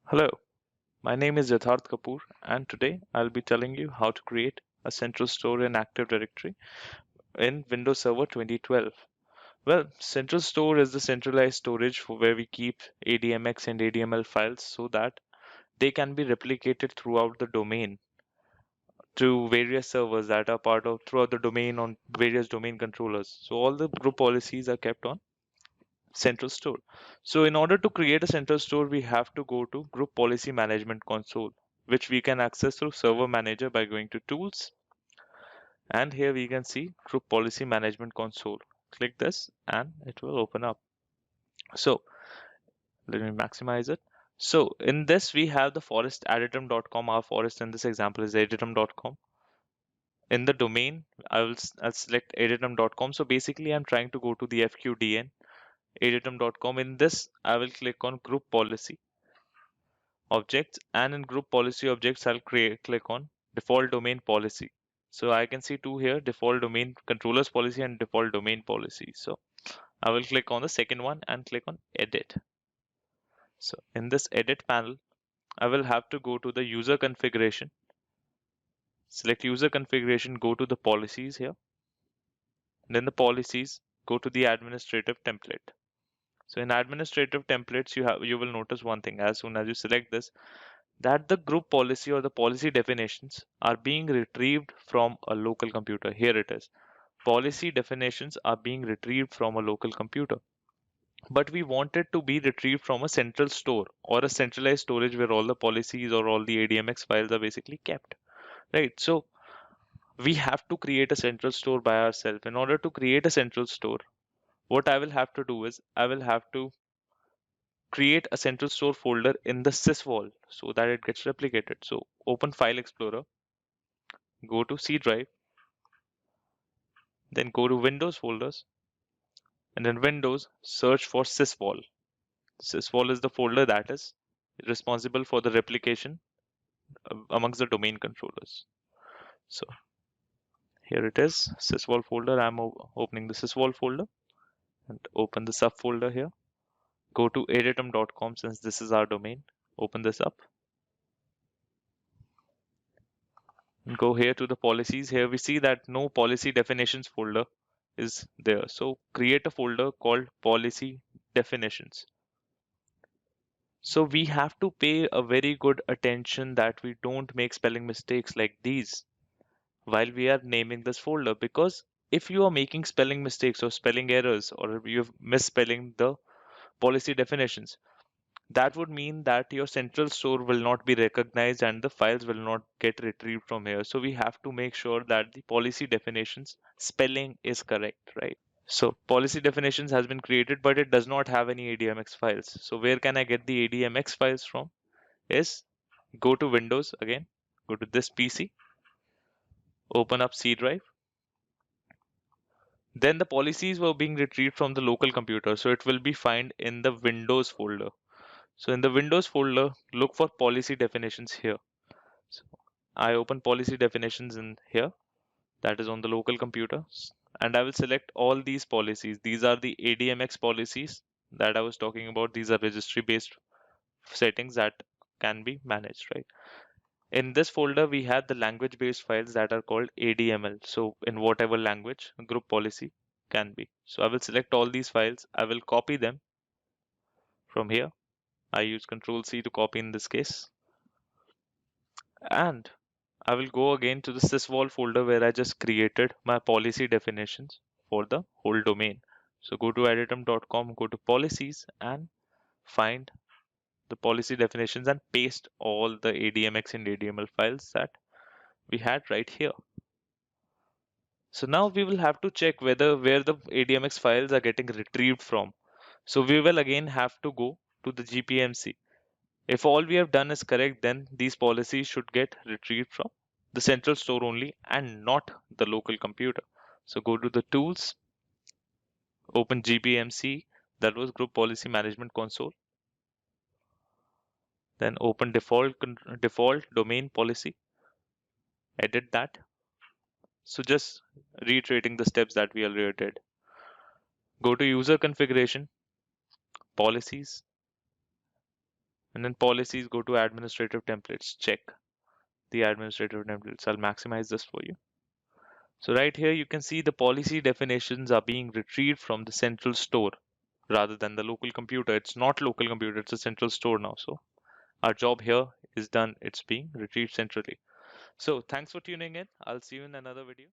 Hello, my name is Yatharth Kapoor, and today I'll be telling you how to create a central store in Active Directory in Windows Server 2012. Well, central store is the centralized storage for where we keep ADMX and ADML files so that they can be replicated throughout the domain to various servers that are part of throughout the domain on various domain controllers. So all the group policies are kept on central store. So in order to create a central store, we have to go to Group Policy Management Console, which we can access through Server Manager by going to Tools. And here we can see Group Policy Management Console. Click this and it will open up. So let me maximize it. So in this, we have the forest aditum.com. Our forest in this example is aditum.com. In the domain, I'll select aditum.com. So basically, I'm trying to go to the FQDN aditum.com. In this, I will click on Group Policy Objects, and in Group Policy Objects, I'll click on Default Domain Policy. So I can see two here, Default Domain Controllers Policy and Default Domain Policy. So I will click on the second one and click on Edit. So in this Edit panel, I will have to go to the User Configuration, select User Configuration, go to the Policies here, then the Policies, go to the Administrative Template. So in Administrative Templates, you will notice one thing as soon as you select this, that the group policy or the policy definitions are being retrieved from a local computer. Here it is. Policy definitions are being retrieved from a local computer. But we want it to be retrieved from a central store or a centralized storage where all the policies or all the ADMX files are basically kept. Right. So we have to create a central store by ourselves. In order to create a central store, what I will have to do is I will have to create a central store folder in the sysvol so that it gets replicated. So open File Explorer, go to C drive, then go to Windows folders, and in Windows, search for sysvol. Sysvol is the folder that is responsible for the replication amongst the domain controllers. So here it is, sysvol folder. I'm opening the sysvol folder and open the subfolder here. Go to aditum.com since this is our domain. Open this up. And go here to the policies. Here we see that no policy definitions folder is there. So create a folder called policy definitions. So we have to pay a very good attention that we don't make spelling mistakes like these while we are naming this folder, because if you are making spelling mistakes or spelling errors or you're misspelling the policy definitions, that would mean that your central store will not be recognized and the files will not get retrieved from here. So we have to make sure that the policy definitions spelling is correct, right? So policy definitions has been created, but it does not have any ADMX files. So where can I get the ADMX files from? Is go to Windows again, go to this PC, open up C drive. Then the policies were being retrieved from the local computer, so it will be found in the Windows folder. So in the Windows folder, look for policy definitions here. So I open policy definitions in here, that is on the local computer, and I will select all these policies. These are the ADMX policies that I was talking about. These are registry based settings that can be managed, right? In this folder, we have the language based files that are called ADML. So in whatever language group policy can be. So I will select all these files. I will copy them from here. I use Control C to copy in this case. And I will go again to the sysvol folder where I just created my policy definitions for the whole domain. So go to aditum.com, go to policies and find the policy definitions and paste all the ADMX and ADML files that we had right here. So now we will have to check where the ADMX files are getting retrieved from. So we will again have to go to the GPMC. If all we have done is correct, then these policies should get retrieved from the central store only and not the local computer. So go to the tools, open GPMC, that was Group Policy Management Console. Then open default domain policy, edit that. So just reiterating the steps that we already did. Go to user configuration, policies, And then policies, go to administrative templates, check the administrative templates. I'll maximize this for you. So right here, you can see the policy definitions are being retrieved from the central store rather than the local computer. It's not local computer, it's a central store now. So our job here is done. It's being retrieved centrally. So thanks for tuning in. I'll see you in another video.